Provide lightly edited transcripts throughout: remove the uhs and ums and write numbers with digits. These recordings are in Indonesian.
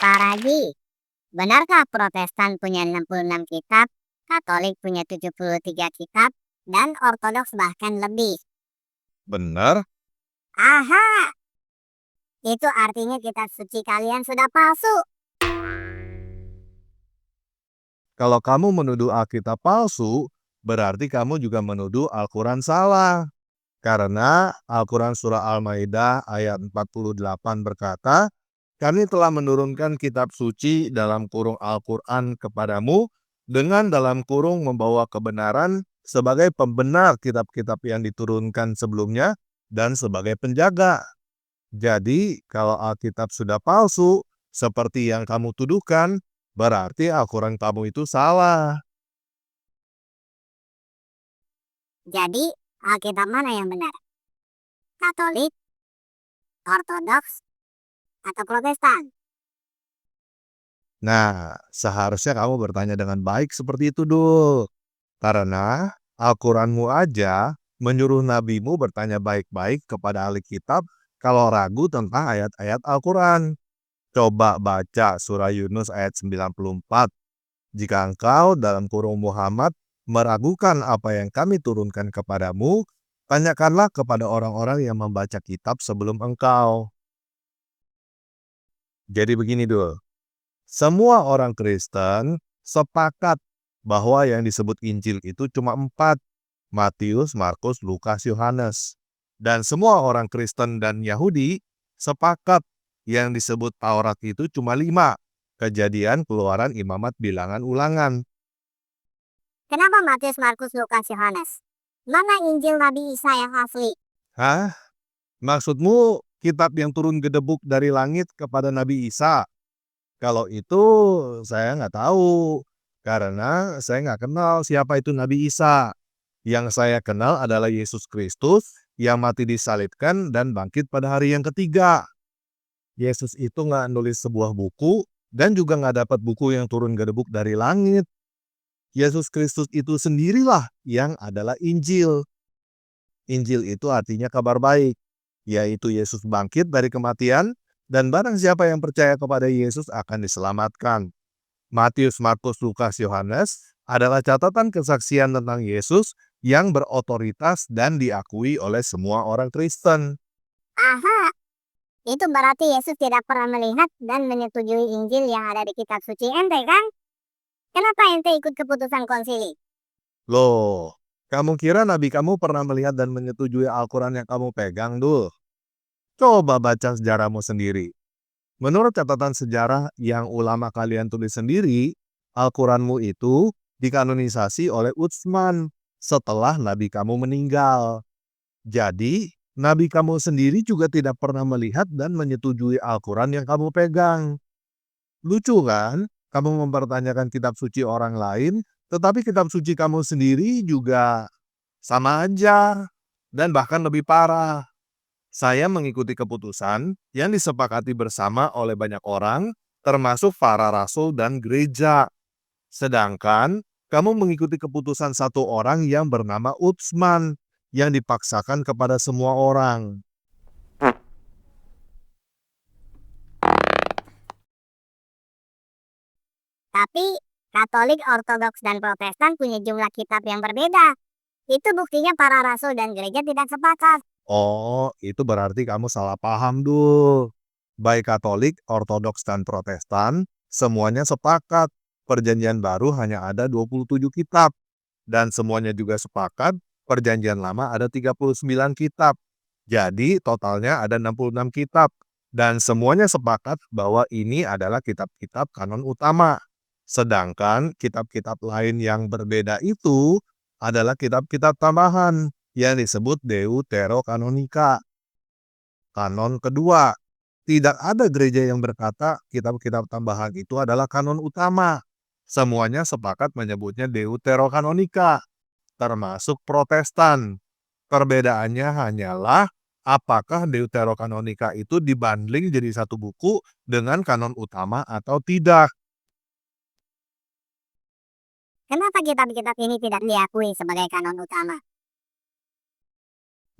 Pak Raji, benarkah Protestan punya 66 kitab, Katolik punya 73 kitab, dan Ortodoks bahkan lebih? Benar? Aha, itu artinya kitab suci kalian sudah palsu. Kalau kamu menuduh Alkitab palsu, berarti kamu juga menuduh Al-Quran salah. Karena Al-Quran Surah Al-Maidah ayat 48 berkata, "Kami telah menurunkan kitab suci dalam kurung Al-Quran kepadamu dengan dalam kurung membawa kebenaran sebagai pembenar kitab-kitab yang diturunkan sebelumnya dan sebagai penjaga." Jadi, kalau Alkitab sudah palsu, seperti yang kamu tuduhkan, berarti Al-Quran kamu itu salah. Jadi, Alkitab mana yang benar? Katolik, Ortodoks, atau Protestan? Nah, seharusnya kamu bertanya dengan baik seperti itu, Dul. Karena Al-Quranmu aja menyuruh nabimu bertanya baik-baik kepada ahli kitab kalau ragu tentang ayat-ayat Al-Quran. Coba baca surah Yunus ayat 94. Jika engkau dalam kurung Muhammad meragukan apa yang kami turunkan kepadamu, tanyakanlah kepada orang-orang yang membaca kitab sebelum engkau. Jadi begini, Dul. Semua orang Kristen sepakat bahwa yang disebut Injil itu cuma 4. Matius, Markus, Lukas, Yohanes. Dan semua orang Kristen dan Yahudi sepakat yang disebut Taurat itu cuma 5. Kejadian, Keluaran, Imamat, Bilangan, Ulangan. Kenapa Matius, Markus, Lukas, Yohanes? Mana Injil Nabi Isa yang asli? Hah? Maksudmu kitab yang turun gedebuk dari langit kepada Nabi Isa? Kalau itu saya nggak tahu, karena saya nggak kenal siapa itu Nabi Isa. Yang saya kenal adalah Yesus Kristus yang mati disalibkan dan bangkit pada hari yang ketiga. Yesus itu nggak nulis sebuah buku dan juga nggak dapat buku yang turun gedebuk dari langit. Yesus Kristus itu sendirilah yang adalah Injil. Injil itu artinya kabar baik, yaitu Yesus bangkit dari kematian dan barang siapa yang percaya kepada Yesus akan diselamatkan. Matius, Markus, Lukas, Yohanes adalah catatan kesaksian tentang Yesus yang berotoritas dan diakui oleh semua orang Kristen. Aha, itu berarti Yesus tidak pernah melihat dan menyetujui Injil yang ada di kitab suci ente kan? Kenapa ente ikut keputusan konsili? Loh, kamu kira nabi kamu pernah melihat dan menyetujui Al-Quran yang kamu pegang, Dul? Coba baca sejarahmu sendiri. Menurut catatan sejarah yang ulama kalian tulis sendiri, Al-Quranmu itu dikanonisasi oleh Utsman setelah nabi kamu meninggal. Jadi, nabi kamu sendiri juga tidak pernah melihat dan menyetujui Al-Quran yang kamu pegang. Lucu kan? Kamu mempertanyakan kitab suci orang lain, tetapi kitab suci kamu sendiri juga sama aja. Dan bahkan lebih parah. Saya mengikuti keputusan yang disepakati bersama oleh banyak orang, termasuk para rasul dan gereja. Sedangkan kamu mengikuti keputusan satu orang yang bernama Utsman, yang dipaksakan kepada semua orang. Tapi Katolik, Ortodoks, dan Protestan punya jumlah kitab yang berbeda. Itu buktinya para rasul dan gereja tidak sepakat. Oh, itu berarti kamu salah paham, Dul. Baik Katolik, Ortodoks, dan Protestan, semuanya sepakat. Perjanjian baru hanya ada 27 kitab. Dan semuanya juga sepakat, perjanjian lama ada 39 kitab. Jadi totalnya ada 66 kitab. Dan semuanya sepakat bahwa ini adalah kitab-kitab kanon utama. Sedangkan kitab-kitab lain yang berbeda itu adalah kitab-kitab tambahan yang disebut Deuterokanonika. Kanon kedua, tidak ada gereja yang berkata kitab-kitab tambahan itu adalah kanon utama. Semuanya sepakat menyebutnya Deuterokanonika, termasuk Protestan. Perbedaannya hanyalah apakah Deuterokanonika itu dibundling jadi satu buku dengan kanon utama atau tidak. Kenapa kitab-kitab ini tidak diakui sebagai kanon utama?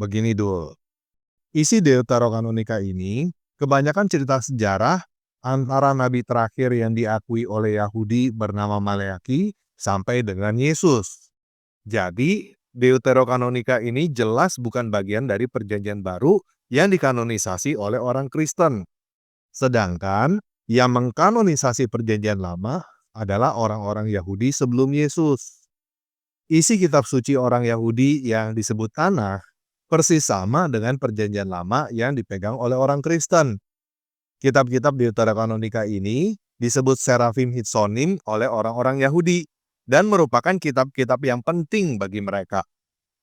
Begini, Dul. Isi Deuterokanonika ini kebanyakan cerita sejarah antara nabi terakhir yang diakui oleh Yahudi bernama Maleaki sampai dengan Yesus. Jadi, Deuterokanonika ini jelas bukan bagian dari perjanjian baru yang dikanonisasi oleh orang Kristen. Sedangkan yang mengkanonisasi perjanjian lama adalah orang-orang Yahudi sebelum Yesus. Isi kitab suci orang Yahudi yang disebut Tanakh persis sama dengan perjanjian lama yang dipegang oleh orang Kristen. Kitab-kitab Deuterokanonika ini disebut Serafim Hitsonim oleh orang-orang Yahudi dan merupakan kitab-kitab yang penting bagi mereka.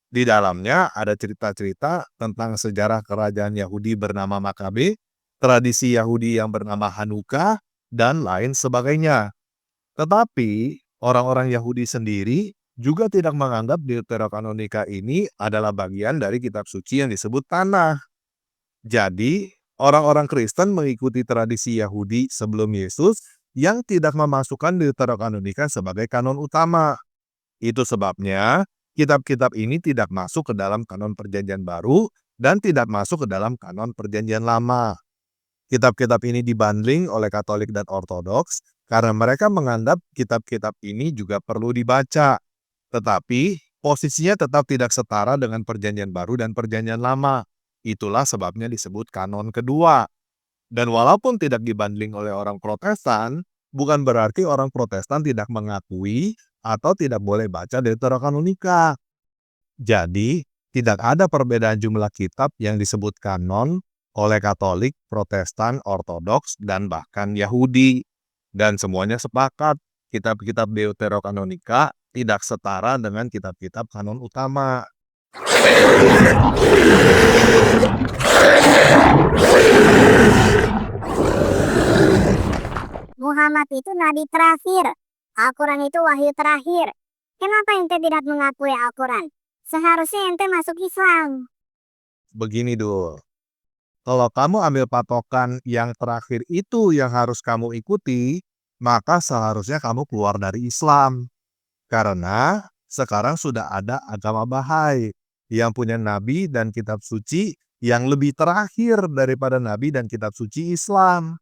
Di dalamnya ada cerita-cerita tentang sejarah kerajaan Yahudi bernama Makabe, tradisi Yahudi yang bernama Hanukkah, dan lain sebagainya. Tetapi orang-orang Yahudi sendiri juga tidak menganggap Deuterokanonika ini adalah bagian dari kitab suci yang disebut Tanakh. Jadi, orang-orang Kristen mengikuti tradisi Yahudi sebelum Yesus yang tidak memasukkan Deuterokanonika sebagai kanon utama. Itu sebabnya kitab-kitab ini tidak masuk ke dalam kanon perjanjian baru dan tidak masuk ke dalam kanon perjanjian lama. Kitab-kitab ini dibundling oleh Katolik dan Ortodoks karena mereka menganggap kitab-kitab ini juga perlu dibaca. Tetapi posisinya tetap tidak setara dengan perjanjian baru dan perjanjian lama. Itulah sebabnya disebut kanon kedua. Dan walaupun tidak dibundling oleh orang Protestan, bukan berarti orang Protestan tidak mengakui atau tidak boleh baca Deuterokanonika. Jadi, tidak ada perbedaan jumlah kitab yang disebut kanon oleh Katolik, Protestan, Ortodoks, dan bahkan Yahudi. Dan semuanya sepakat, kitab-kitab Deuterokanonika tidak setara dengan kitab-kitab kanon utama. Muhammad itu nabi terakhir. Al-Quran itu wahyu terakhir. Kenapa ente tidak mengakui Al-Quran? Seharusnya ente masuk Islam. Begini dulu, kalau kamu ambil patokan yang terakhir itu yang harus kamu ikuti, maka seharusnya kamu keluar dari Islam. Karena sekarang sudah ada agama Bahai yang punya nabi dan kitab suci yang lebih terakhir daripada nabi dan kitab suci Islam.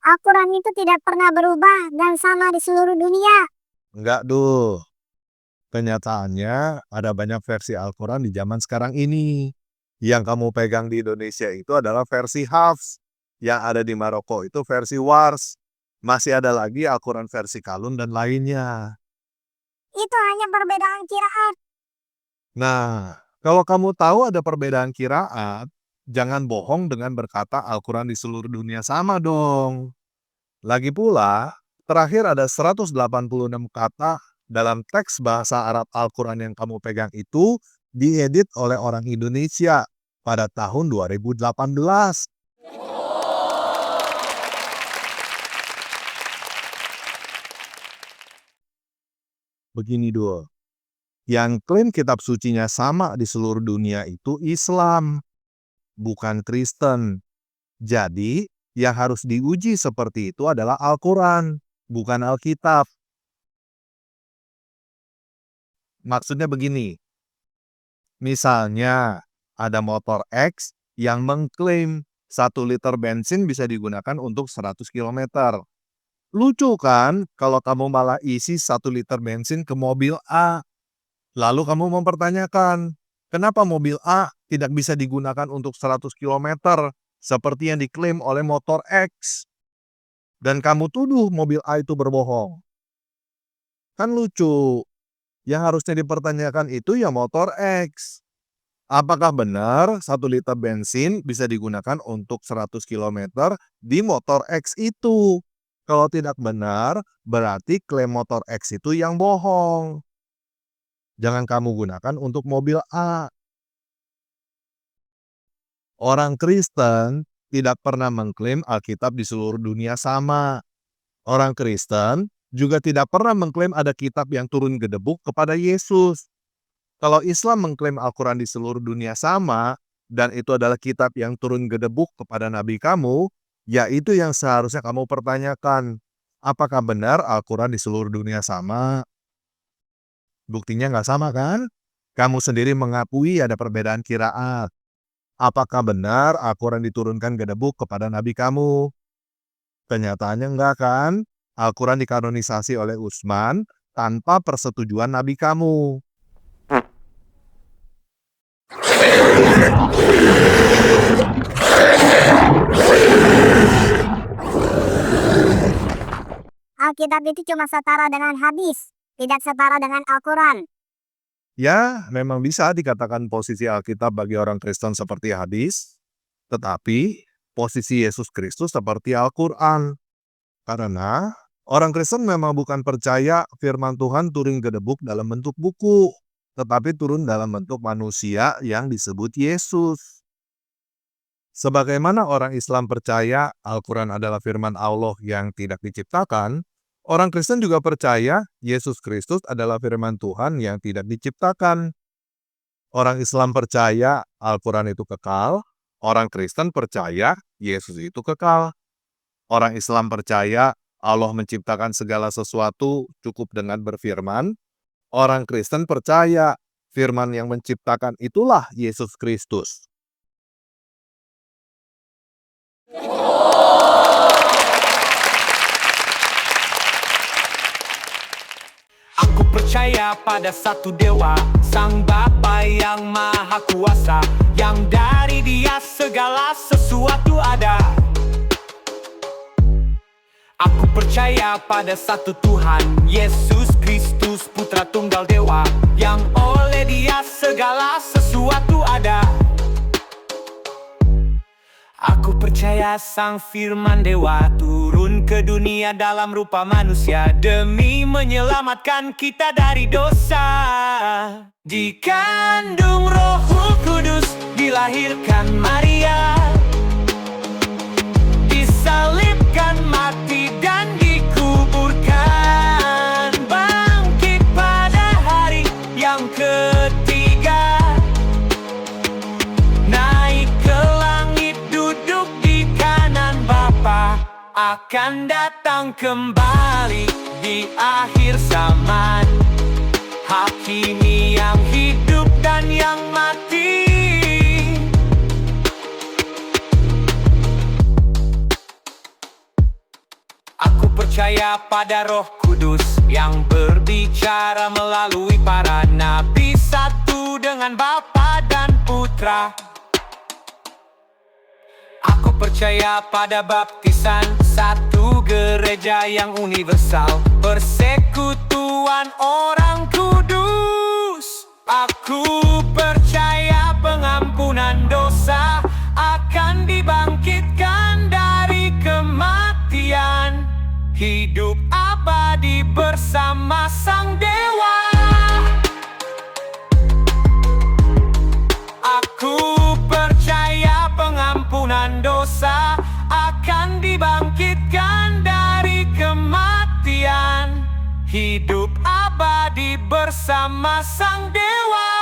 Al-Quran itu tidak pernah berubah dan sama di seluruh dunia. Enggak dul. Kenyataannya ada banyak versi Al-Quran di zaman sekarang ini. Yang kamu pegang di Indonesia itu adalah versi Hafs. Yang ada di Maroko itu versi Wars. Masih ada lagi Al-Quran versi Kalun dan lainnya. Itu hanya perbedaan qiraat. Nah, kalau kamu tahu ada perbedaan qiraat, jangan bohong dengan berkata Al-Quran di seluruh dunia sama dong. Lagi pula, terakhir ada 186 kata dalam teks bahasa Arab Al-Quran yang kamu pegang itu diedit oleh orang Indonesia pada tahun 2018. Begini dulu, yang klaim kitab sucinya sama di seluruh dunia itu Islam, bukan Kristen. Jadi, yang harus diuji seperti itu adalah Al-Quran, bukan Alkitab. Maksudnya begini, misalnya ada motor X yang mengklaim 1 liter bensin bisa digunakan untuk 100 km. Lucu kan kalau kamu malah isi 1 liter bensin ke mobil A. Lalu kamu mempertanyakan, kenapa mobil A tidak bisa digunakan untuk 100 km seperti yang diklaim oleh motor X? Dan kamu tuduh mobil A itu berbohong. Kan lucu. Yang harusnya dipertanyakan itu ya motor X. Apakah benar 1 liter bensin bisa digunakan untuk 100 km di motor X itu? Kalau tidak benar, berarti klaim motor X itu yang bohong. Jangan kamu gunakan untuk mobil A. Orang Kristen tidak pernah mengklaim Alkitab di seluruh dunia sama. Orang Kristen juga tidak pernah mengklaim ada kitab yang turun gedebuk kepada Yesus. Kalau Islam mengklaim Al-Quran di seluruh dunia sama, dan itu adalah kitab yang turun gedebuk kepada nabi kamu, ya itu yang seharusnya kamu pertanyakan. Apakah benar Al-Quran di seluruh dunia sama? Buktinya nggak sama kan? Kamu sendiri mengakui ada perbedaan qiraat. Apakah benar Al-Quran diturunkan gedebuk kepada nabi kamu? Kenyataannya enggak kan? Al-Quran dikanonisasi oleh Utsman tanpa persetujuan nabi kamu. Alkitab itu cuma setara dengan hadis, tidak setara dengan Al-Quran. Ya, memang bisa dikatakan posisi Alkitab bagi orang Kristen seperti hadis, tetapi posisi Yesus Kristus seperti Al-Quran. Karena orang Kristen memang bukan percaya firman Tuhan turun gedebuk dalam bentuk buku, tetapi turun dalam bentuk manusia yang disebut Yesus. Sebagaimana orang Islam percaya Al-Quran adalah firman Allah yang tidak diciptakan, orang Kristen juga percaya Yesus Kristus adalah firman Tuhan yang tidak diciptakan. Orang Islam percaya Al-Quran itu kekal, orang Kristen percaya Yesus itu kekal. Orang Islam percaya Allah menciptakan segala sesuatu cukup dengan berfirman. Orang Kristen percaya firman yang menciptakan itulah Yesus Kristus. Aku percaya pada satu dewa, Sang Bapa yang Maha Kuasa, yang dari Dia segala sesuatu ada. Aku percaya pada satu Tuhan, Yesus Kristus Putra Tunggal Dewa, yang oleh Dia segala sesuatu ada. Aku percaya Sang Firman Dewa turun ke dunia dalam rupa manusia demi menyelamatkan kita dari dosa. Dikandung Roh Kudus, dilahirkan Maria, disalibkan, mati dan dikuburkan, bangkit pada hari yang ketiga, naik ke langit, duduk di kanan Bapa, akan datang kembali di akhir zaman, hakimi yang hidup dan yang mati. Aku percaya pada Roh Kudus yang berbicara melalui para nabi, satu dengan Bapa dan Putra. Aku percaya pada baptisan, satu gereja yang universal, persekutuan orang kudus. Aku percaya pengampunan dosa akan dibangkitkan dari kematian, hidup abadi bersama Sang Dewa. Aku percaya pengampunan dosa akan dibangkitkan dari kematian, hidup abadi bersama Sang Dewa.